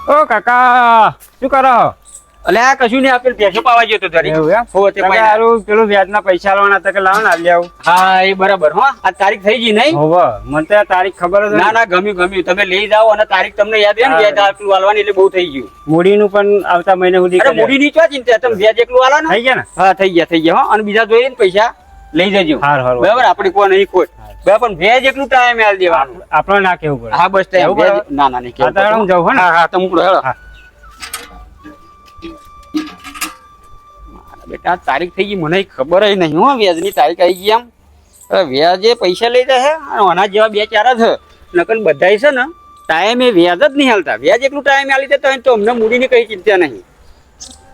ઓ કાકા શું કરો? અલે આ કશું નહીં, આપેલ ભેંસો પાવા ગયો તો તારી. એવું એમ? હો તે પાઈ. સારું પેલું વ્યાજના પૈસા લાવવાના હતા કે લાવો ને આલી આવું. હા એ બરાબર. હો આ તારીખ થઈ ગઈ નહીં? હોવ મને તો આ તારીખ ખબર જ ના ના ગમ્યું તમે લઈ જાઓ અને તારીખ તમને યાદ રહે ને વ્યાજ આટલું આલવાની એટલે બહુ થઈ ગયું. મૂડીનું પણ આવતા મહિને સુધી અરે મૂડી ની ચો ચિંતા, તમે વ્યાજ એકલું આલો ને. થઈ ગયા ને? હા થઈ ગયા હો. અને બીજા જોઈએ ને પૈસા લઈ જજો. હારું. બરાબર આપણે કોઈ નહીં કોઈ બરાબર, પણ વ્યાજ એકલું ટાઈમે આલી દેવાનું. આપણે ના કેવું પડે. હા બસ ટાઈમ વ્યાજ ના ના નહીં હા, તારે હું જાઉં હો ને? હા તમે ઉપડો હેડો. હા. બેટા તારીખ થઈ ગઈ મને ખબર જ નહીં હો, વ્યાજની તારીખ આવી ગઈ. આમ વ્યાજે પૈસા લઈ જાય અને આના જેવા બે ચાર જ નકલ બધા છે ને ટાઈમે વ્યાજ જ નહીં હાલતા. વ્યાજ એટલું ટાઈમે હાલી દેતા હોય તો અમને મૂડીની કઈ ચિંતા નહીં.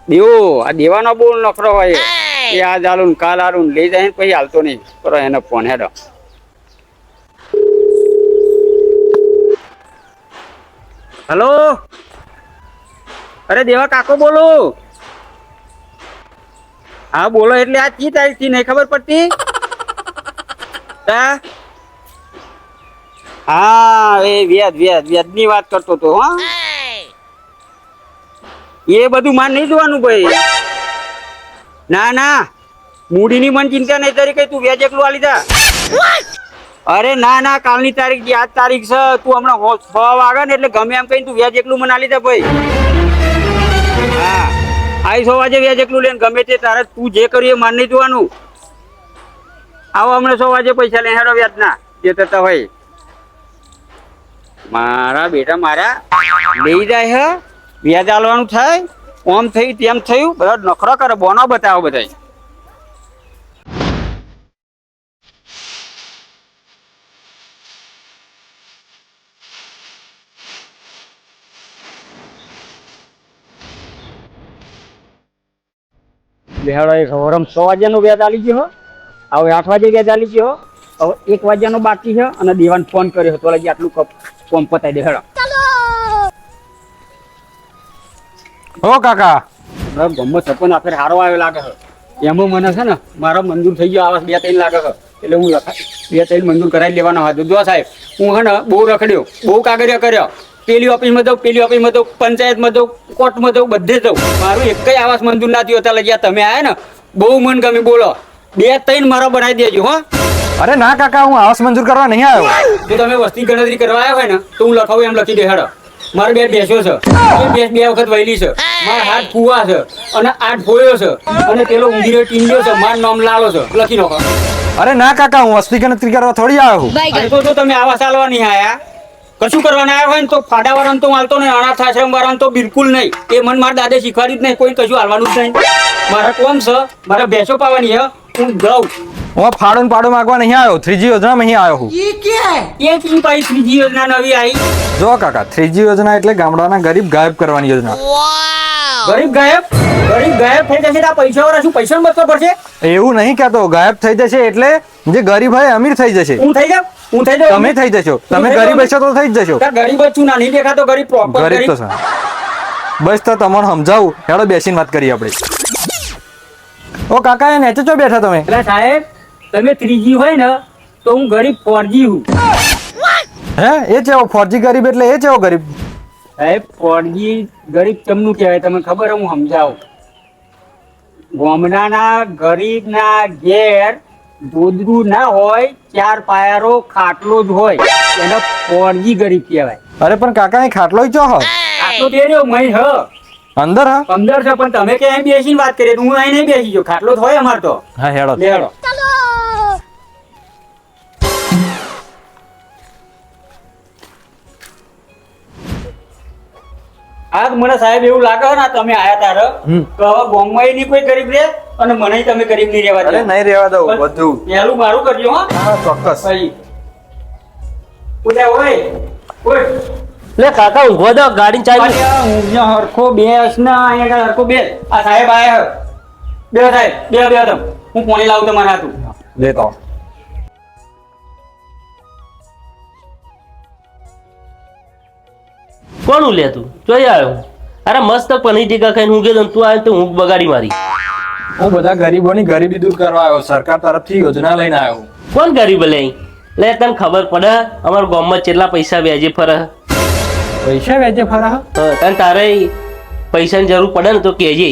દેવો આ દેવાનો બહુ નખરો હોય એ આજ આલું કાલ આલું લઈ જાય ને પછી હાલતો નહીં. કરો એનો ફોન હેડો. હલો અરે દેવા કાકો બોલો. હા બોલો. એટલે આ કી તારીખ થી નહીં ખબર પડતી? હા એ વ્યાજ ની વાત કરતો તો. હા એ બધું માન નહીં જોવાનું ભાઈ. ના ના મૂડીની મન ચિંતા નહીં તારી કઈ, તું વ્યાજ એકલું આલી જા. અરે ના ના કાલની તારીખ આજ તારીખ છે. તું હમણાં 6 વાગે ને એટલે ગમે એમ કઈ તું વ્યાજ એકલું મને આલી જા ભાઈ. હા આઈ 6 વાગે વ્યાજ એકલું લઈને ગમે તે તારે તું જે કર્યું એ માન નહીં જોવાનું. આવો હમણાં 6 વાગે પૈસા લઈને હેડો વ્યાજના જે થતા હોય. મારા બેટા મારા લઈ જાય હે વ્યાજ આલવાનું થાય. ઓમ થયું તેમ થયું બધા નખરો કરે, બોનો બતાવો બધા. બેહાડો એક વરમ 6 વાગ્યાનો વ્યાજ આલી ગયો. હવે 8 વાગે વ્યાજ આલી ગયો. હવે 1 વાગ્યાનો બાકી છે અને દેવાન ફોન કર્યો તો લગી આટલું કોમ પતાઈ દે. હેડો ઓ કાકા ગમત સપન આખરે હારો આવ્યો લાગે છે. એમાં મને છે ને મારો મંજૂર થઈ ગયો આવાસ 2-3 લાગે છે. એટલે હું 2-3 મંજૂર કરાવી લેવાનો હતો. જો સાહેબ હું છે ને બહુ રખડ્યો, બહુ કાગળિયા કર્યો. પેલી ઓફિસમાં જાઉં, પેલી ઓફિસમાં જાઉં, પંચાયતમાં જાઉં, કોર્ટમાં જાઉં, બધે જાઉં. મારું એક કઈ આવાસ મંજૂર ના થયો હતા. લગ્યા તમે આયા ને બહુ મન ગમે. બોલો 2-3 મારો બનાવી દેજો. હો અરે ના કાકા હું આવાસ મંજૂર કરવા નહીં આવ્યો. જો તમે વસ્તી ગણતરી કરવા આવ્યા હોય ને તો હું લખાવું એમ લખી દે. હેડો મારે 2 ભેંસો છે. એ ભેંસ 2 વખત વહેલી છે. મારા 8 કુવા છે અને 8 ફોયો છે અને પેલો ઊંધીરો ટીંડ્યો છે. મારું નામ લાલો છે. લખી નાખો. અરે ના કાકા હું વસ્તી ગણતરી કરવા થોડી આવ્યો છું. અને તો જો તમે આવા ચાલવા નહીં આયા, કશું કરવાના આવ્યા હોય ને તો ફાડા વાળાને તો હાલતો નહીં, અનાથ આશ્રમ વાળાને તો બિલકુલ નહીં. એ મને મારા દાદા શીખવાડ્યું જ નહીં. કોઈ કશું હાલવાનું જ નહીં. મારા કોમ છે, મારા ભેંસો પાવાની છે. હું જાઉં. હું ફાડો પાડો માંગવા નહીં આવ્યો, 3G યોજનામાં અહીં આવ્યો છું. એ ચીજ પાછી ત્રીજી યોજના નવી આવી. જો કાકા 3G યોજના એટલે ગામડાના ગરીબ ગાયબ કરવાની યોજના. ગરીબ ગાયબ થઈ જશે. આ પૈસા વાળા શું પૈસા બચવા પડશે? એવું નહીં કહેતો, ગાયબ થઈ જશે એટલે જે ગરીબ હોય અમીર થઈ જશે. હું થઈ જાઉં. તમે થઈ જશો. તમે ગરીબ હશો તો થઈ જ જશો. ગરીબ છું ના નહીં દેખાતો. ગરીબ પ્રોપર ગરીબ તો છે. બસ તો તમને સમજાવું. હેડો બેસીને વાત કરીએ આપણે. ઓ કાકા એ નેચે ચો બેઠા તમે? એટલે સાહેબ તમે 3G હોય ને તો હું ગરીબ 4G હું. હે એ ચેવો 4G ગરીબ એટલે એ ચેવો ગરીબ? સાહેબ 4G ગરીબ તમનું કહેવાય. તમને ખબર હું સમજાવું. ગામડાના ગરીબના ઘેર ગોદડું ના હોય, 4 પાયારો ખાટલો જ હોય, એને 4G ગરીબ કહેવાય. અરે પણ કાકા એ ખાટલો ચો હ? ખાટલો તેર્યો મય હ અંદર હા અંદર છે. પણ તમે કે અહીં બેસીને વાત કરીએ હું અહીં નહીં બેસી ગયો. ખાટલો જ હોય અમાર તો. હા હેડો લેડો. આજ મને સાહેબ એવું લાગે ને તમે આયા તારે કે હવે ગામમાં ની કોઈ ગરીબ રે અને મને તમે ગરીબ નહીં રહેવા દે. અરે નહીં રહેવા દઉં બધું. પહેલું મારું કરજો. હા ચોક્કસ. ઓય લે કાકા ઊંઘવા દો, ગાડી ચાવી. હું હરખો બેસ ને અહીંયા હરખો બેસ. આ સાહેબ આયા બે સાહેબ બે તમ હું પાણી લાવું તમારે હાથું લેતો. કોનું લે તું જોઈ આવ્યો? અરે મસ્ત પનીર ટીકા ખાઈને હું ગયો તું આવ્યો તો હું બગાડી મારી. હું બધા ગરીબોની ગરીબી દૂર કરવા આવ્યો. સરકાર તરફથી યોજના લઈને આવ્યો. કોણ ગરીબ લે? લે તને ખબર પડે અમારા ગામમાં કેટલા પૈસા વ્યાજે ફરે? પૈસા વેચે ફરા તને તારે પૈસાની જરૂર પડે ને તો કહેજે.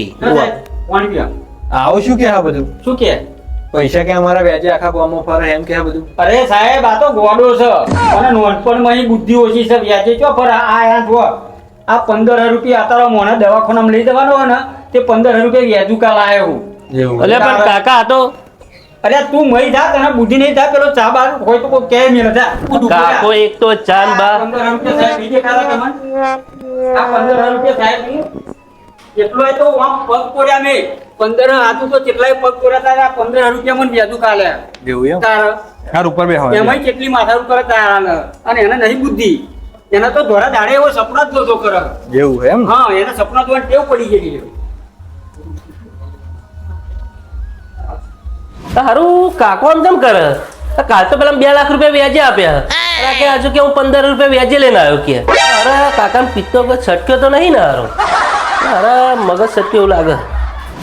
પાણી પીવા. આવું શું કે આ બધું શું કે પૈસા કે અમારા વ્યાજે આખા ગામમાં ફરે એમ કે આ બધું અરે સાહેબ આ તો ગોડો છે અને નોનપણમાં અહીં બુદ્ધિ ઓછી છે વ્યાજે ચો પર આ જો આ 15,000 રૂપિયા તારો મોને દવાખાનામાં લઈ જવાનો હોય ને તે 15,000 રૂપિયા વ્યાજુ કાલ આવ્યો હું. એવું એટલે પણ કાકા આ તો અરે તું મરી જા તને બુદ્ધિ નહીં થાય પેલો ચા બાર હોય તો કોઈ કહે મેળ જા કાકો એક તો ચાન બા 15,000 રૂપિયા સાહેબ બીજે ખાતા તમને આ 15,000 રૂપિયા સાહેબ એટલો તો આમ પગ પોડ્યા મેં 15 હાથું તો કેટલાય પગ પોડ્યા તારા 15,000 રૂપિયા મને વ્યાજુ કાલે એવું એમ તારા હાર ઉપર બે હોય એમાંય કેટલી માથારું કરે તારાને અને એને નહીં બુદ્ધિ એના તો ધોરા દાડે એવો સપના જ જોતો કરે એવું એમ હા એને સપના જોવાની ટેવ પડી ગયેલી છે. તારું કાકો આમ કેમ કરે? કાલ તો પેલા 2 લાખ રૂપિયા વ્યાજે આપ્યા અરે કે હજુ કે હું 15 રૂપિયા વ્યાજે લઈને આવ્યો કે અરે કાકા પિત્તો કોઈ છટક્યો તો નહીં ને હારો અરે મગજ છટક્યો એવું લાગે.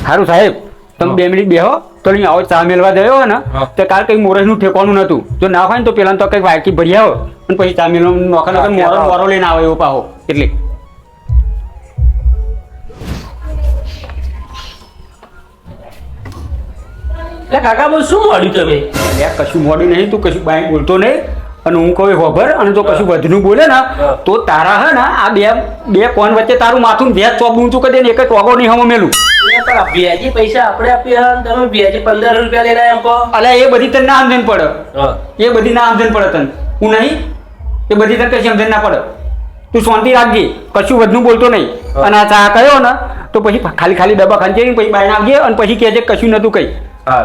સારું સાહેબ તમે 2 મિનિટ બેહો તો અહીં આવો ચા મેળવા ગયો ને તો કાલ કઈ મોરસનું ઠેકવાનું નતું જો ના હોય ને તો પેલા તો કઈક વાયકી ભરી આવો અને પછી ચા મેળવા નોખા મોરો લઈને આવો એવો પાહો એટલે એટલે કાકા બહુ શું મળ્યું તમે? અલ્યા કશું મોડું નહીં તું કશું બાઈ બોલતો નહીં અને હું કહું હોભર અને તો કશું વધનું બોલે ને તો તારા હે ને આ બે કોણ વચ્ચે તારું માથું વ્યાજ ચોપ ઊંચું કરી દે ને એક ટોગો નહીં હમ મેલું વ્યાજી પૈસા આપણે આપ્યા અને તમે વ્યાજી 15 રૂપિયા લઈને આવ્યા એમ કહો? અલ્યા એ બધી તને ના સમજણ પડે હા. એ બધી ના સમજણ પડે તને હું નહીં એ બધી તને કશી સમજણ ના પડે તું શાંતિ રાખજે કશું વધનું બોલતો નહીં અને આ ચા કહ્યો ને તો પછી ખાલી ખાલી ડબ્બા ખાંચી પછી બાઈને આવજે અને પછી કહેજે કશું નતું કઈ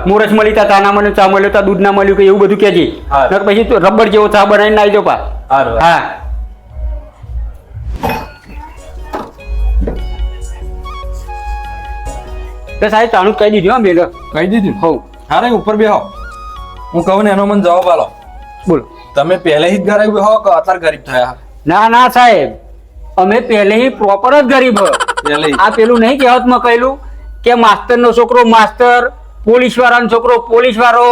મોરસ મળી તા ના મને ચા મળ્યો તા દૂધ ના મળ્યું કે એવું બધું કહેજે નકર પછી તો રબર જેવો ચા બનાવીને નાઈ દો પા હા તો સાહેબ ચાણું કહી દીધું હા બેન કહી દીધું હોવ હારે ઉપર બેહો હું કહું ને એનો મને જવાબ આલો બોલો તમે પહેલેથી જ ગરીબ હો કે અત્યારે ગરીબ થયા ના ના સાહેબ અમે પહેલેથી પ્રોપર જ ગરીબ હ. પહેલેથી? આ પેલું નહીં કહેવતમાં કહેલું કે માસ્તર નો છોકરો માસ્તર પોલીસ વાળાનો છોકરો પોલીસ વાળો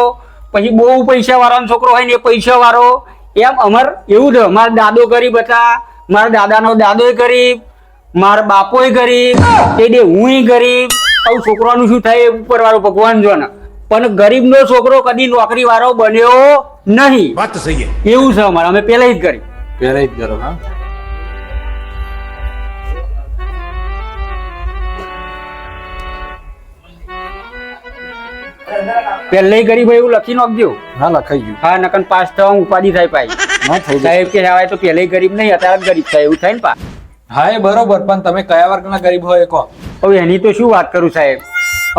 પછી બહુ પૈસા વાળાનો છોકરો હોય ને એ પૈસા વાળો એમ અમાર એવું છે મારા દાદો ગરીબ હતા મારા દાદાનો દાદોય ગરીબ મારા બાપોય ગરીબ તે હુંય ગરીબ આવું છોકરાનું શું થાય એ ઉપર વાળો ભગવાન જો ને પણ ગરીબનો છોકરો કદી નોકરી વાળો બન્યો નહીં વાત તો સહી એવું છે અમારે અમે પહેલા જ ગરીબ પહેલેથી જ ગરીબ હા પહેલા ગરીબ હોય એવું લખી નાખજો હા લખાઈ ગયું હા નકન પાસ થવા ઉપાધિ થાય પાઈ ના થઈ જાય સાહેબ કે હવે તો પહેલા ગરીબ નહીં અત્યારે જ ગરીબ થાય એવું થાય ને પા હા એ બરોબર પણ તમે કયા વર્ગના ગરીબ હોય એ કહો હવે એની તો શું વાત કરું સાહેબ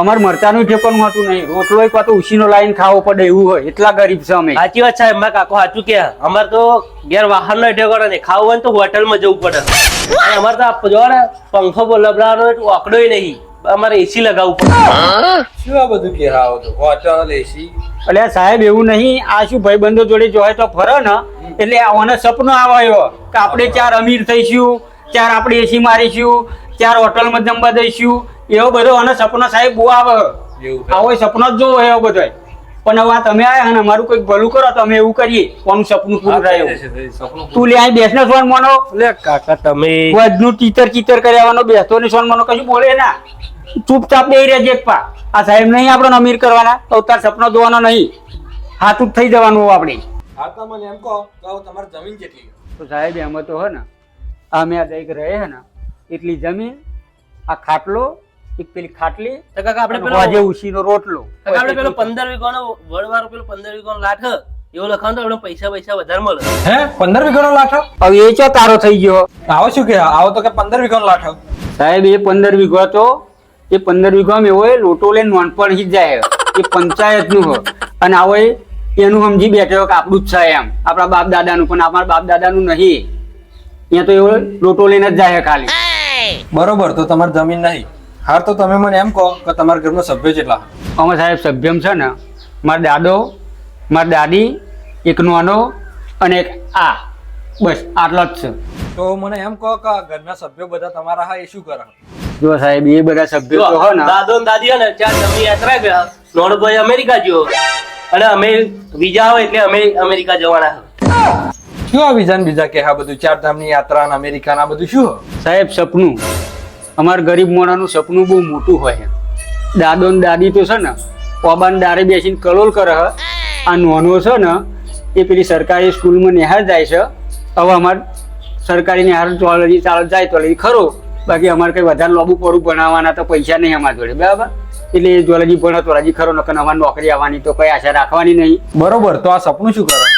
અમારે મરચાનું ઠેકાણું હતું નહીં રોટલો એક તો ઉસીનો લાઈન ખાવો પડે એવું હોય એટલા ગરીબ છે અમે સાચી વાત સાહેબ મારા કાકો સાચું કે અમારે તો ઘેર વાહન નો ઠેકાણો નહીં ખાવું હોય ને તો હોટલમાં જવું પડે અને અમારે તો જો ને પંખો લબડાવાનો ઓકડોય નહીં અમારે એસી લગાવવું પડે શું આ બધું કે આવો તો હોટલ એસી એટલે સાહેબ એવું નહીં આ શું ભાઈબંધો જોડે જોય તો ફરે ને એટલે આને સપનો આવ્યો કે આપણે 4 અમીર થઈશું 4 આપણે એસી મારીશું 4 હોટલમાં જમવા દઈશું એવો બધો અને સપનો સાહેબ બહુ આવે આવો સપનો જ જોવો એવો બધો પણ હવે આ તમે આયા ને અમારું કંઈક ભલું કરો તો અમે એવું કરીએ કોનું સપનું પૂરું થાય એવું તું લે અહીં બેસને સોન મોનો લે કાકા તમે વધનું ચીતર કર્યાવાનો બેસતો ને સોન મોનો કશું બોલે ના ચૂપચાપ બેહી રહેજે એક પા આ સાહેબ નહીં આપણને અમીર કરવાના તો તાર સપનો જોવાનો નહીં હાથ થઈ જવાનું આપણે હા તો મને એમ કહો તો તમારી જમીન કેટલી તો સાહેબ એમાં તો હે ને અમે આ દઈક રહે હે ને એટલી જમીન આ ખાટલો એક પેલી ખાટલી તો કાકા આપણે પેલો વાજે ઉસીનો રોટલો કાકા આપણે પેલો 15 વીઘાનો વડવાળો પેલો 15 વીઘાનો લાઠ એવો લખાણ તો આપણે પૈસા વધારે મળે હે 15 વીઘાનો લાઠો હવે એ ચો તારો થઈ ગયો આવો શું કે આવો તો કે 15 વીઘાનો લાઠો સાહેબ એ 15 વીઘા તો એ 15 વીઘામાં એવો એ લોટો લઈને નોનપણ જ જાય એ પંચાયતનું હોય અને આવો એનું સમજી બેઠો કે આપણું જ છે એમ આપણા બાપ દાદાનું પણ અમારા બાપ દાદાનું નહીં અહીંયા તો એવો લોટો લઈને જ જાય ખાલી બરોબર તો તમારી જમીન નહીં હાર તો તમે મને એમ કહો કે તમારા ઘરમાં સભ્યો કેટલા અમે સાહેબ સભ્યમ છે ને મારા દાદો મારી દાદી એક નાનો અને એક આ બસ આટલો જ છે તો મને એમ કહો કે ઘરના સભ્યો બધા તમારા હા એ શું કરે જો સાહેબ એ બધા સભ્યો તો હોય ને દાદો ને દાદી ને 4 જમી યાત્રા ગયા નોનો ભાઈ અમેરિકા ગયો અને અમે વિઝા હોય એટલે અમે અમેરિકા જવાના શું આ વિઝન બીજા કે આ બધું ચારધામની યાત્રા ને અમેરિકા ના બધું શું? સાહેબ સપનું અમારા ગરીબ મોણાનું સપનું બહુ મોટું હોય. દાદો ને દાદી તો છે ને ઓબાન દારે બેસીને કલોલ કરે હ. આ નોનો છે ને એ પેલી સરકારી સ્કૂલમાં નિહાળ જાય છે. હવે અમારે સરકારી નિહાળ ચોલજી ચાલ જાય તો લઈ ખરો, બાકી અમારે કંઈ વધારે લોબુ પોરું ભણાવવાના તો પૈસા નહીં અમારા જોડે, બરાબર? એટલે એ જોલજી ભણો તો હજી ખરો, નકર અમારે નોકરી આવવાની તો કઈ આશા રાખવાની નહીં. બરોબર, તો આ સપનું શું કરે?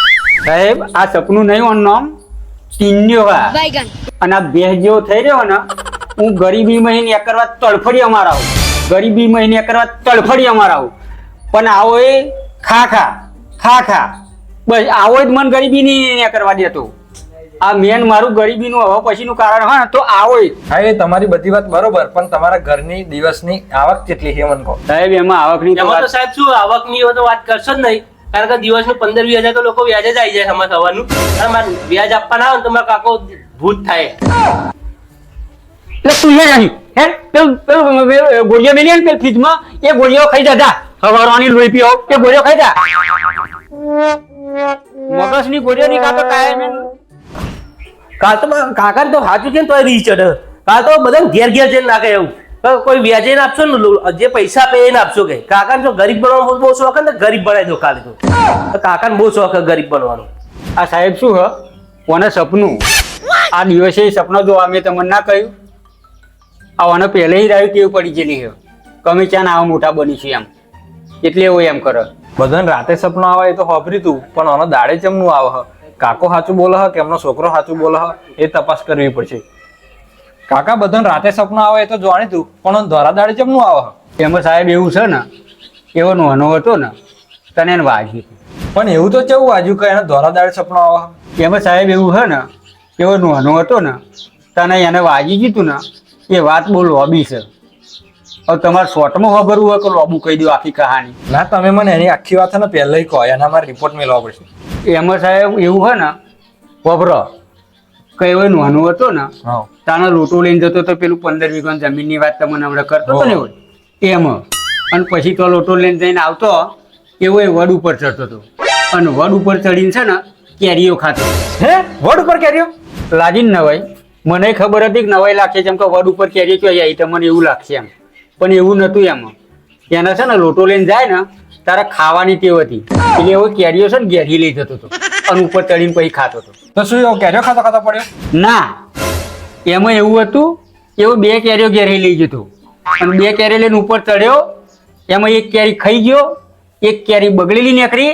સાહેબ આ સપનું નહીં, ઓન નામ ટીન્યો હા. અને આ ભેંસ જેવો થઈ રહ્યો ને, હું ગરીબી મહિને કરવા તડફડી અમારા આવું, ગરીબી મહિને કરવા તડફડી અમારા આવું, પણ આવો એ ખા ખા ખા ખા બસ આવો જ મન ગરીબી નહીં કરવા દેતો. આ મેન મારું ગરીબીનું હવે પછીનું કારણ હોય ને તો આવો જ. હા, એ તમારી બધી વાત બરોબર, પણ તમારા ઘરની દિવસની આવક કેટલી છે મને કહો. સાહેબ એમાં આવકની તો એમાં તો વાત સાહેબ શું આવકની તો વાત કરશો જ નહીં, કારણ કે દિવસનું 15-20 હજાર તો લોકો વ્યાજે જ આવી જાય સમજ થવાનું. અને મારે વ્યાજ આપવાના આવે ને તો મારા કાકો ભૂત થાય. એટલે તું હે નહીં હે પેલું ગોળીઓ મેલી ને પેલી ફ્રીજમાં એ ગોળીઓ ખાઈ જા. સવારવાની લોહી પીઓ એ ગોળીઓ ખાઈ જા. મગજની ગોળીઓ ની ખાતો કાયમ એમ. કાલ તો કાકા તો સાચું છે ને તો રીચ ચડે. કાલ તો બધા ઘેર ઘેર જઈને નાખે એવું. કોઈ વ્યાજે ના આપશો ને, જે પૈસા આપે એને આપશો કે કાકાને જો ગરીબ બનવાનો બહુ શોખ ને ગરીબ બનાવી દો કાલે તો. કાકાને બહુ શોખ ગરીબ બનવાનો. આ સાહેબ શું હ કોને સપનું આ દિવસે સપનો જોવા મેં તમને ના કહ્યું. આવાને પહેલે રહ્યું કેવું પડી ગયેલી છે કમી ચાન આવા મોટા બનીશું એમ, એટલે એવું એમ કરે. બધાને રાતે સપનું આવે એ તો ખબરી તું, પણ આનો દાડે ચમનું આવે હ? કાકો સાચું બોલે હ કે એમનો છોકરો સાચું બોલે હ એ તપાસ કરવી પડશે. કાકા બધાને રાતે સપનું આવે એ તો જાણી તું, પણ આનો ધોરા દાડે ચમનું આવે હ? એમાં સાહેબ એવું છે ને, એવો નાનો હતો ને તને એને વાગ્યું. પણ એવું તો કેવું વાજ્યું કે એને ધોરા દાડે સપનું આવે હ? એમાં સાહેબ એવું છે ને, એવો નાનો હતો ને તને એને વાગી ગયું ને, એ વાત બહુ લોબી છે. હવે તમારે શોર્ટમાં ખબર હોય કે લોબુ કહી દો આખી કહાની. ના, તમે મને એની આખી વાત ને પહેલા કહો, એના મારે રિપોર્ટ મેળવવા પડશે. એમાં સાહેબ એવું હોય ને ખબરો કે એવો નાનો હતો ને હા, તાનો લોટો લઈને જતો તો પેલું 15 વીઘા જમીનની વાત તમને હમણાં કરતો હતો ને એવું એમાં. અને પછી તો લોટો લઈને જઈને આવતો એવો એ વડ ઉપર ચડતો હતો, અને વડ ઉપર ચડીને છે ને કેરીઓ ખાતો. હે વડ ઉપર કેરીઓ? લાગી ને નવાઈ, મને ખબર હતી કે નવાઈ લાગશે, જેમ કે વડ ઉપર કેરીઓ ચોઈ આવી તો મને એવું લાગશે એમ, પણ એવું નતું. એમાં એને છે ને લોટો લઈને જાય ને તારે ખાવાની ટેવ હતી, એટલે એવો કેરીઓ છે ને ઘેરી લઈ જતો હતો અને ઉપર ચડીને પછી ખાતો હતો. તો શું એવો કેરીઓ ખાતા ખાતા પડ્યો? ના, એમાં એવું હતું એવું 2 કેરીઓ ઘેરી લઈ જતો અને 2 કેરી લઈને ઉપર ચડ્યો, એમાં એક કેરી ખાઈ ગયો, એક કેરી બગડેલી નીકળી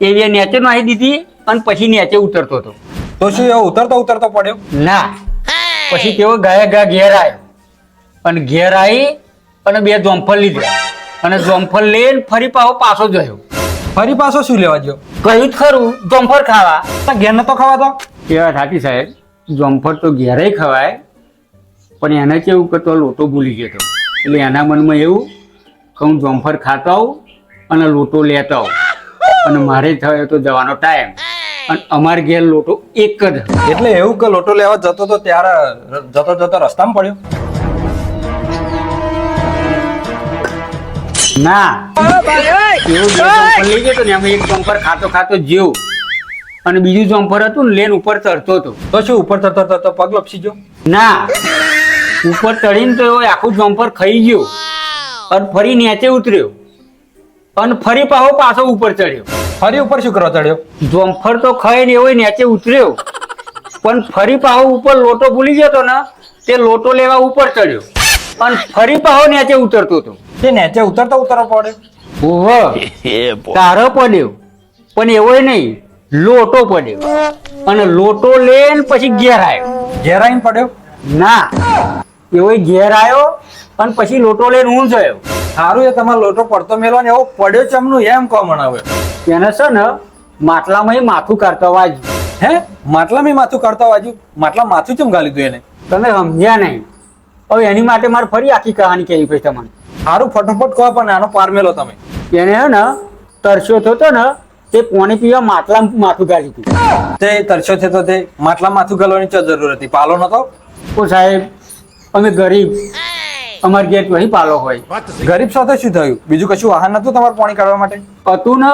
એવી નીચે નાખી દીધી અને પછી નીચે ઉતરતો હતો. તો શું એવો ઉતરતો ઉતરતો પડ્યો? ના, પછી તેઓ ગાય ઘેર આવ્યો અને ઘેર આવી અને 2 જોમફળ લીધા અને જોમફળ લઈને ફરી પાછો જયો. ફરી પાછો શું લેવા ગયો? કહ્યું જ ખરું જોમફળ ખાવા. ઘેર નતો ખાવા તો? એ વાત સાચી સાહેબ, જોમફળ તો ઘેરે ખવાય, પણ એને કેવું કે તો લોટો ભૂલી ગયો હતો, એટલે એના મનમાં એવું કે હું જોમફળ ખાતો આવું અને લોટો લેતો આવું, અને મારે થયો તો જવાનો ટાઈમ, અને અમારે ઘેર લોટો એક જ. એટલે એવું કે લોટો લેવા જતો તો ત્યારે જતો રસ્તામાં પડ્યો? ના, એવું જોમફળ લઈ ગયો ને એમાં એક જોમફળ ખાતો ખાતો જેવું, અને બીજું જોમફળ હતું ને લેન ઉપર ચડતો હતો. તો શું ઉપર ચડતો પગ લપસી ગયો? ના, ઉપર ચડીને તો આખું જોમફળ ખાઈ ગયો અને ફરી નીચે ઉતર્યો અને ફરી પાછો ઉપર ચડ્યો. ફરી ઉપર શું કરવા ચડ્યો? જોમફળ તો ખાઈને એવો નીચે ઉતર્યો, પણ ફરી પાછો ઉપર લોટો ભૂલી ગયો હતો ને તે લોટો લેવા ઉપર ચડ્યો અને ફરી પાછો નીચે ઉતરતો હતો. તે નીચે ઉતરતો પડ્યો? ઓહો, તારો પડ્યો, પણ એવો નહીં, લોટો પડ્યો અને લોટો લઈને પછી ઘેર આવ્યો. ઘેર આવીને પડ્યો? ના, એવો ઘેર આવ્યો અને પછી લોટો લઈને હું જયો. સારું, એ તમારો લોટો પડતો મેલો ને એવો પડ્યો ચમનું એમ કહો મને. હવે એને છે ને માટલામાં માથું કાઢતા વાગ્યું. હે માટલામાં માથું કાઢતા વાગ્યું? માટલા માથું ચમ ગાલી દઉં એને? તમે સમજ્યા નહીં. હવે એની માટે મારે ફરી આખી કહાની કહેવી પડે તમને. સારું, ફટાફટ કહો, પણ આનો પાર મેલો તમે. એને હે ને તરસ્યો થતો ને તે પાણી પીવા માટલામાં માથું ગાળી દીધું. તે તરસ્યો છે તો તે માટલા માથું ગાલવાની ચો જરૂર હતી? પાલો નતો? ઓ સાહેબ, અમે ગરીબ, અમારે ઘેર વહી પાલો હોય. ગરીબ સાથે શું થયું? બીજું કશું વાહન નતું તમારે પાણી કાઢવા માટે? હતું ને.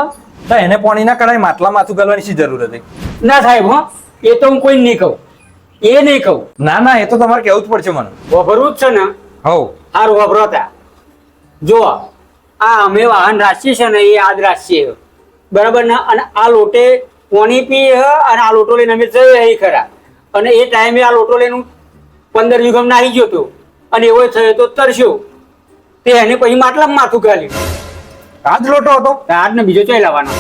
તો એને પાણી ના કઢાય, માટલા માથું ગાલવાની શી જરૂર હતી? ના સાહેબ, હો એ તો હું કોઈ નહીં કહું, એ નહીં કહું. ના ના એ તો તમારે કેવું જ પડશે મને. વાપરવું જ છે ને. હવ સારું વાપરો તા. જો આ અમે વાહન રાખીએ છે ને એ આજ રાખીએ બરાબર ને, અને આ લોટે પાણી પીએ હ, અને આ લોટો લઈને અમે જઈએ અહીં ખરા, અને એ ટાઈમે આ લોટો લઈને 15 વીઘમ નાહી ગયો તો, અને એવો થયો તો તરસ્યો, તે એને પછી માટલામાં માથું ગાલ્યું. આ જ લોટો હતો. આજ ને બીજો ચોય લાવવાનો.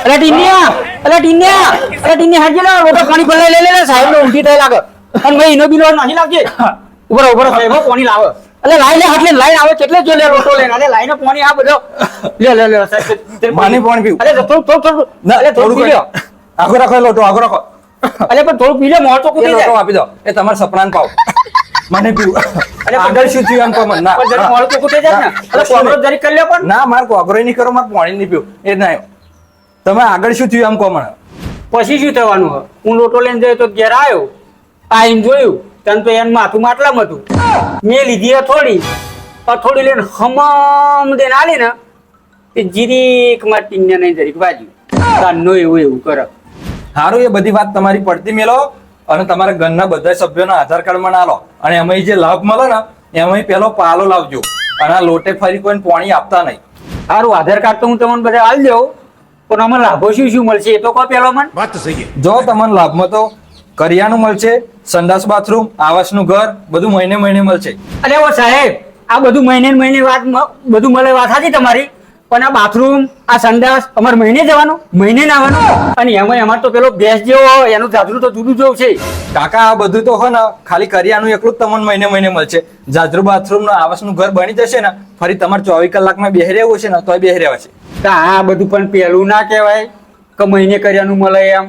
અરે ટીનિયા, અરે ટીનિયા, અરે ટીનિયા હાજે લા લોટો પાણી ભરાઈ લે લે સાહેબ ને ઉલટી થઈ લાગે, અને ભાઈ એનો બિલો નાખી લાગજે. ઉભરો ઉભરો સાહેબ પાણી લાવે. અલે લાઈ લે હાટલે લાઈન આવે કેટલે જો લે લોટો લઈને. અરે લાઈને પાણી આ બધો લે લે લે સાહેબ માની પાણી પીવું. અરે થોડું ના અરે થોડું પી લો. આગો રાખો લોટો આગો રાખો. અરે પણ થોડું પી લે, મોર તો એ કૂટી લોટો જાય. આપી દો, એ તમારા સપનાને પાવ. મને પીવું. અરે આગળ શું થયું એમ કહો મને. ના પણ જરી મોર તો કૂટી જાય ને. અરે કોમરો જરી કરી લે પણ. ના મારે કોગરો નહીં કરો, મારે પાણી નહીં પીવું એ ના. તમે આગળ શું થયું એમ કહો મને. પછી શું થવાનું હે? હું લોટો લઈને જયો તો ઘેર આવ્યો, આઈને જોયું તને તો એનું માથું માટલામાં હતું. મેં લીધી થોડી લઈને હમમ દઈને આલી ને તે જીરીક માં ટીંગને નહીં જરીક વાજ્યું. કાનનો એવું કરે. સારું એ બધી વાત તમારી પડતી મેલો, અને તમારા ઘરના બધા સભ્યોના આધાર કાર્ડ માં ના લો, અને એમાં જે લાભ મળે ને એમાં પેલો પાલો લાવજો, અને આ લોટે ફરી કોઈને પાણી આપતા નહીં. સારું આધાર કાર્ડ તો હું તમને બધા આલી દઉં, પણ આમાં લાભો શું શું મળશે એ તો કહો પેલો મને. જો તમને લાભમાં તો કરિયાનું મળશે, સંડાસ બાથરૂમ, આવાસનું ઘર બધું મહિને મહિને મળશે. અરે ઓ સાહેબ, આ બધું મહિને ને મહિને બધું મળે વાત સાચી તમારી, પણ આ બાથરૂમ આ સંડાસ અમારે મહિને જવાનું, મહિને નાવાનું, અને એમાં અમારે તો પેલો ભેંસ જેવો હોય એનું જાજરું તો જુદું જવું છે. કાકા આ બધું તો હોય ને ખાલી કરિયાનું એકલું જ તમને મહિને મહિને મળશે. જાજરૂ બાથરૂમ નું આવાસનું ઘર બની જશે ને ફરી તમારે 24 કલાકમાં બેહી રહેવું છે ને તોય બેહી રહેવા છે. તો આ બધું પણ પેલું ના કહેવાય કે મહિને કર્યાનું મળે એમ.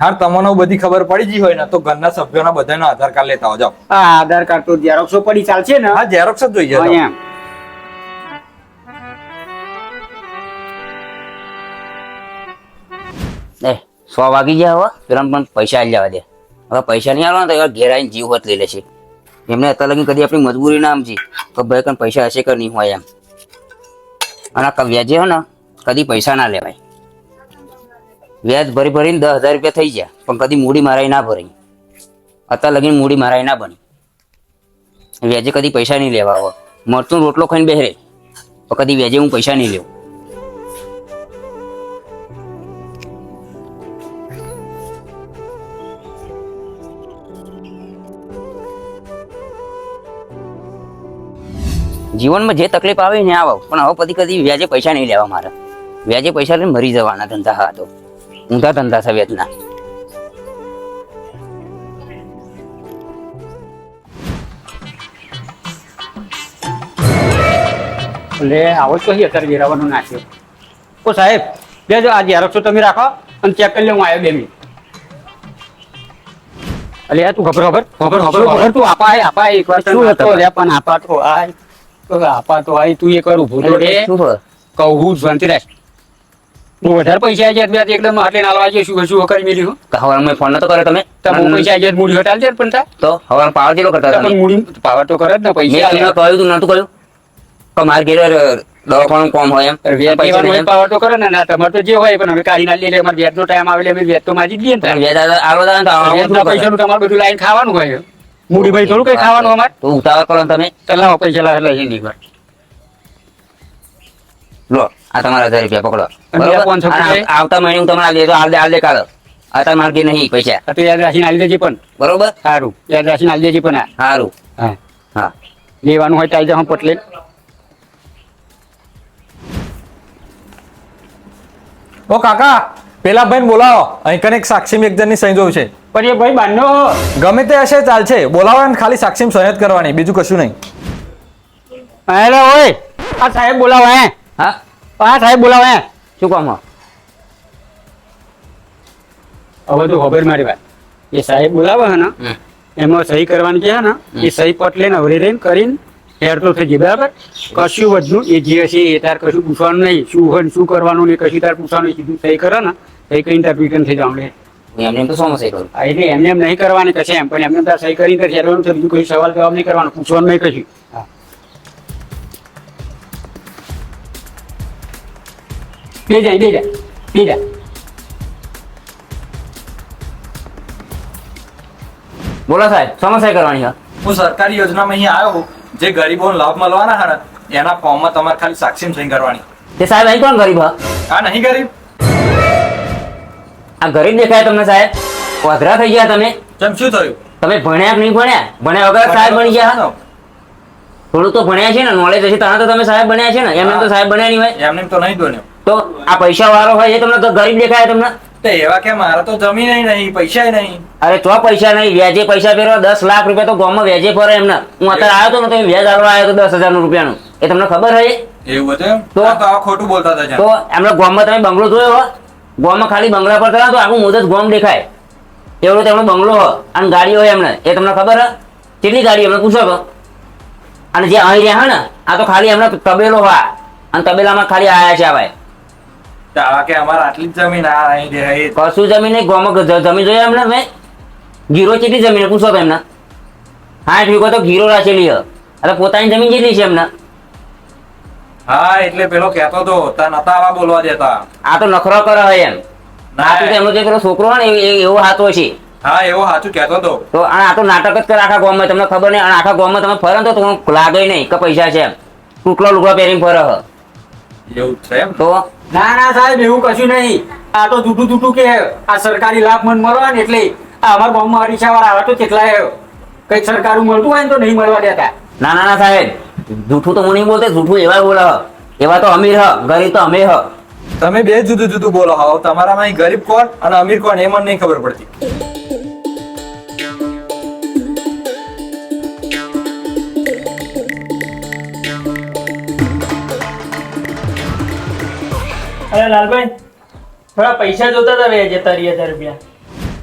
હાર તમને બધી ખબર પડી ગઈ હોય ને તો ઘરના સભ્યોના બધાનો આધાર કાર્ડ લેતા આવજો. આ આધાર કાર્ડ તો ઝેરોક્ષો પડી ચાલશે ને? હા ઝેરોક્ષ જ જોઈએ. હા, એમ. એ 100 વાગી ગયા હવે પેલા પણ પૈસા આવી જવા દે. હવે પૈસા નહીં આવવાના તો ઘેર આવીને જીવ હોત લઈ લેશે. એમને અત્યારે લગી કદી આપણી મજબૂરી ના સમજી તો ભાઈ કઈ પૈસા હશે કે નહીં હોય એમ. અને આ વ્યાજે હોય ને કદી પૈસા ના લેવાય. વ્યાજ ભરી ભરીને 10,000 રૂપિયા થઈ ગયા પણ કદી મૂડી મારાઈ ના ભરી. અત્યારે લગીને મૂડી મારાઈ ના બની. વ્યાજે કદી પૈસા નહીં લેવા. હવે મરચું રોટલો ખાઈને બેહરે તો કદી વ્યાજે હું પૈસા નહીં લેવું. જીવનમાં જે તકલીફ આવે ને આવો, પણ હવે પછી કદી વ્યાજે પૈસા નહીં લેવા મારે. વ્યાજે પૈસા લઈને મરી જવાના ધંધા. હા તો ઊંધા ધંધા છે વ્યાજના. એટલે આવો જ કહી અત્યારે વેરાવાનો નાખ્યો. ઓ સાહેબ બેજો, આ ઝેરોક્ષો તમે રાખો અને ચેક કરી લે. હું આવ્યો 2 મિનિટ. અલે તું ખબર તું આપા એક વાર શું હતું? પણ આપા તો આય તું એ કરું ભૂલો રે શું હોય? કહું શાંતિ રાખ. હું વધારે પૈસા આવી જાય એકદમ આટલે નાલવા જઈએ શું કરી મેલી હું. હવારમાં ફોન નતો કર્યો તમે? તમે પૈસા આવી જાય મૂડી હટાલ દે પણ તા તો હવારમાં પાવર કેટલો કરતા પણ તમે? મૂડી પાવર તો કરે જ ને મેં પૈસા તમને કહ્યું તું નતું કહ્યું કે મારે ઘેર દવાખાનું કોમ હોય એમ પૈસા નહીં એમ. પાવર તો કરે ને ના તમારે તો જે હોય પણ અમે કાઢી ના લઈએ અમારે વ્યાજ નો ટાઈમ આવે અમે વ્યાજ તો માજી જ દઈએ ને. વ્યાજ આલો દાન તો આવું વ્યાજના શું કરે? પૈસાનું તમારે બધું લાઈન ખાવાનું હોય. મૂડી ભાઈ થોડું કઈ ખાવાનું અમારે. તો ઉતાવળ કરો ને તમે. તો લાવો પૈસા લઈએ નહીં વાર. લો આ તમારા 1000 રૂપિયા પકડો. અને બીજા બરોબર? 500 અને આવતા મહિને હું તમને આલી દેજો. આલ દે કાઢો. અત્યારે મારે ઘેર નહીં પૈસા. આ તો યાદ રાખીને આલી દેજે પણ. બરોબર? સારું યાદ રાખીને આલી દેજે પણ. સારું. હા હા લેવાનું હોય તો આવી જાઓ પટલે. ઓ કાકા પેલા ભાઈને બોલાવો, અહીં કને એક સાક્ષી એક જણની સહી જોવું છે. પણ એ ભાઈ બાંધો ગમે તે હશે ચાલશે, બોલાવો ને ખાલી સાક્ષી સહી જ કરવાની, બીજું કશું નહીં. હેલો ઓય આ સાહેબ બોલાવો હે. હા આ સાહેબ બોલાવો હે. શું કામ હોય? હવે તો ખબર મારી વાત. એ સાહેબ બોલાવે હે ને હમ. એમાં સહી કરવાની છે ને એ સહી પટલે ને અવરે રહીને કરીને હેર તો થઈ જાય બરાબર. કશું વધનું એ જે હશે એ તાર કશું પૂછવાનું નહીં. શું હોય ને શું કરવાનું નહીં કશું તાર પૂછવાનું નહીં. સીધું સહી કરે ને સહી કરીને તાર રિટર્ન થઈ જાવ. હું એમને તો શું સહી કરું? એટલે એમને એમ નહીં કરવાની કશે એમ, પણ એમને તાર સહી કરીને તાર હેરવાનું છે. બીજું કોઈ સવાલ જવાબ નહીં કરવાનો, પૂછવાનું નહીં કશું. હા બે જાય. બોલો સાહેબ સમસ્યા કરવાની છે હું સરકારી યોજનામાં અહીં આવ્યો જે ગરીબોને લાભ મળવાના છે ને એના ફોર્મમાં તમારે ખાલી સાક્ષી સહી કરવાની. તે સાહેબ અહીં કોણ ગરીબ હ આ નહીં ગરીબ? આ ગરીબ દેખાય તમને સાહેબ? વધરા થઈ ગયા તમે. કેમ શું થયું? તમે ભણ્યા કે નહીં ભણ્યા? ભણ્યા વગર સાહેબ બની ગયા. થોડું તો ભણ્યા છે ને, નોલેજ હશે તારા તો તમે સાહેબ બન્યા છે ને. એમને તો સાહેબ બન્યા નહીં હોય. એમને તો નહીં બન્યો. તો આ પૈસા વાળો હોય એ તમને તો ગરીબ દેખાય તમને. તો એવા કે મારા તો જમીન નહીં, પૈસા નહીં. અરે ચો પૈસા નહીં, વ્યાજે પૈસા ફેરવા 10 લાખ રૂપિયા તો ગામમાં વ્યાજે ફરે એમને. હું અત્યારે આવ્યો તો ને તમે વ્યાજ આલવા આવ્યો તો 10,000 રૂપિયાનું. એ તમને ખબર હોય? એવું હતું એમ? તો? આ તો આ ખોટું બોલતા હતા તો એમના ગામમાં તમે બંગલો જોયો હો? ગામમાં ખાલી બંગલા પર તો આખું મોદત ગામ દેખાય એવડો તેમનો બંગલો હો અને ગાડીઓ હોય એમને. એ તમને ખબર હે? કેટલી ગાડી એમને પૂછો તો. અને જે અહીં રહ્યા ને આ તો ખાલી એમનો તબેલો હોય અને તબેલામાં ખાલી આયા છે આવાય. આ કે અમારે આટલી જ જમીન આ અહીં રહે. કશું જમીન નહીં. ગામમાં જમીન જોઈએ એમને મેં ગીરો કેટલી જમીન પૂછો તો એમને. 60 વીઘો તો ગીરો રાખેલી હ. એટલે પોતાની જમીન કેટલી છે એમને? હા એટલે પેલો કહેતો તો તા નતા આવા બોલવા દેતા. આ તો નખરો કરે હોય એમ. ના. આ તો એમનો જે પેલો છોકરો હોય ને એવો હાથો છે. હા એવો સાચું કહેતો તો. તો આ તો નાટક જ કરે આખા ગામમાં. તમને ખબર નહીં. અને આખા ગામમાં તમે ફરો ને તો તમને લાગે નહીં કે પૈસા છે એમ. ટૂકલો લુગડો પહેરીને ફરે હ. એવું છે એમ? તો ના ના સાહેબ એવું કશું નહીં. આ તો જૂઠું કે આ સરકારી લાભ મને મળવા ને એટલે આ અમારા ગામમાં અરીસા વાળા આવે તો કેટલાય કઈ સરકારું મળતું હોય ને તો નહીં મળવા દેતા. ના ના ના સાહેબ જૂઠું તો હું નહીં બોલતો. જૂઠું એવા બોલે હ. એવા તો અમીર હ, ગરીબ તો અમે હ. તમે બે જુદું જુદું બોલો હો. તમારામાં ગરીબ કોણ અને અમીર કોણ એ મને નહીં ખબર પડતી. અરે લાલભાઈ થોડા પૈસા જોતા હતા વ્યાજે 30,000 રૂપિયા.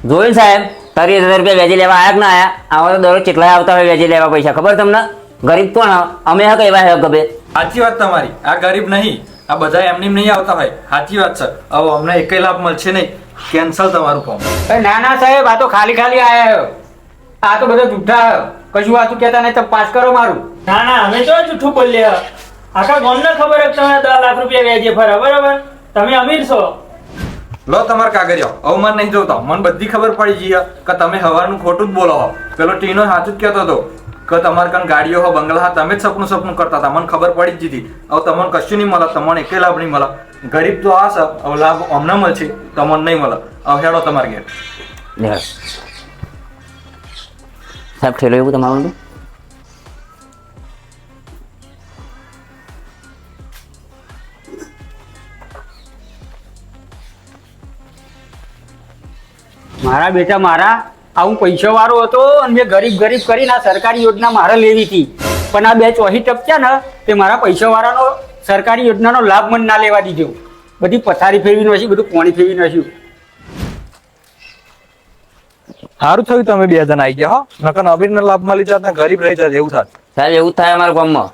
જોયું સાહેબ 30,000 રૂપિયા વ્યાજે લેવા આયા કે ના આયા? આવા તો દરરોજ કેટલાય આવતા હોય વ્યાજે લેવા પૈસા. ખબર તમને? ગરીબ કોણ હ? અમે હ કે એવા હે ગબે? સાચી વાત તમારી. આ ગરીબ નહીં. આ બધા એમની નહીં આવતા હોય. સાચી વાત છે. હવે અમને એકેય લાભ મળશે નહીં. કેન્સલ તમારું ફોર્મ. ના ના સાહેબ આ તો ખાલી આયા આ તો બધા જૂઠા કશું વાતું કહેતા નહીં. તમે પાસ કરો મારું. ના ના અમે તો જૂઠું બોલ્યા. આખા ગામને ખબર છે તમે 10 લાખ રૂપિયા વ્યાજે ફરા બરાબર. તમે અમીર છો. લો તમારા કાગળિયો. હવે મને નહીં જોતા. મને બધી ખબર પડી ગઈ કે તમે હવારનું ખોટું જ બોલો હો. પેલો ટીનો સાચું જ કહેતો હતો કે તમારે કાન ગાડીઓ હો બંગલા હા તમે જ સપનું કરતા હતા. મને ખબર પડી જ દીધી. હવે તમને કશું નહીં મળે. તમને એકે લાભ નહીં મળે. ગરીબ તો આ છે. હવે લાભ અમને મળશે તમને નહીં મળે. હવે હેડો તમારે ઘેર. લે. સાહેબ ઠેલો એવું તમારું હતું? મારા બેટા મારા હું પૈસા વાળો હતો અને મેં ગરીબ કરીને આ સરકારી યોજના મારે લેવી હતી. પણ આ બે ચોહી ટપક્યા ને તે મારા પૈસા વાળાનો સરકારી યોજનાનો લાભ મને ના લેવા દીધો. બધી પથારી ફેરવી નાખી, બધું પાણી ફેરવી નાખ્યું. સારું થયું તમે બે જણ આવી ગયા હો. નકર અમીરને લાભ મળી જાત, ગરીબ રહી જાત. એવું થાત. સાહેબ એવું જ થાય અમારા ગામમાં.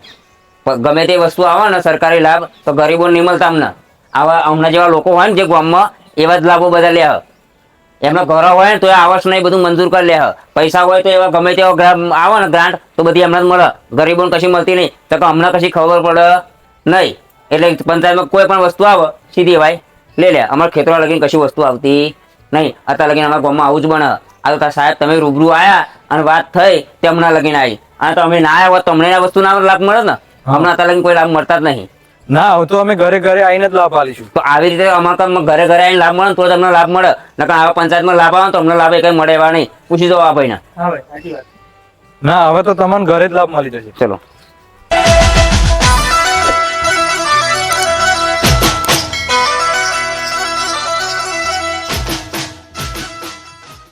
ગમે તે વસ્તુ આવે ને સરકારી લાભ તો ગરીબો નહીં મળતા અમને. આવા અમના જેવા લોકો હોય ને જે ગામમાં એવા જ લાભો બધા લે. એમના ઘરો હોય ને તો આવાસ નહીં બધું મંજૂર કરી લે. પૈસા હોય તો એવા ગમે તેવા આવે ને ગ્રાન્ટ તો બધી એમને જ મળે. ગરીબોને કશી મળતી નહીં. તો કે અમને કશી ખબર પડે નહીં. એટલે પંચાયતમાં કોઈ પણ વસ્તુ આવે સીધી ભાઈ લે. અમારા ખેતરો લગીને કશી વસ્તુ આવતી નહીં. અત્યારે લગીને અમારા ગામમાં આવું જ બને. આ તો સાહેબ તમે રૂબરૂ આવ્યા અને વાત થઈ તે હમણાં લગીને આવી. અને તમે ના આવ્યા હોત તો અમને આ વસ્તુના લાભ મળે ને. હમણાં અત્યારે લગીને કોઈ લાભ મળતા જ નહીં. ના હવે તો અમે ઘરે આવીને જ લાભ આલીશું. તો આવી રીતે અમારે ઘરે આવીને લાભ મળે ને તો તમને લાભ મળે. નકર આવા પંચાયતમાં લાભ આવે તો અમને લાભ કઈ મળે એવા નહીં. પૂછી દો આ ભાઈને. હા ભાઈ સાચી વાત. ના હવે તો તમને ઘરે જ લાભ મળી જશે. ચલો.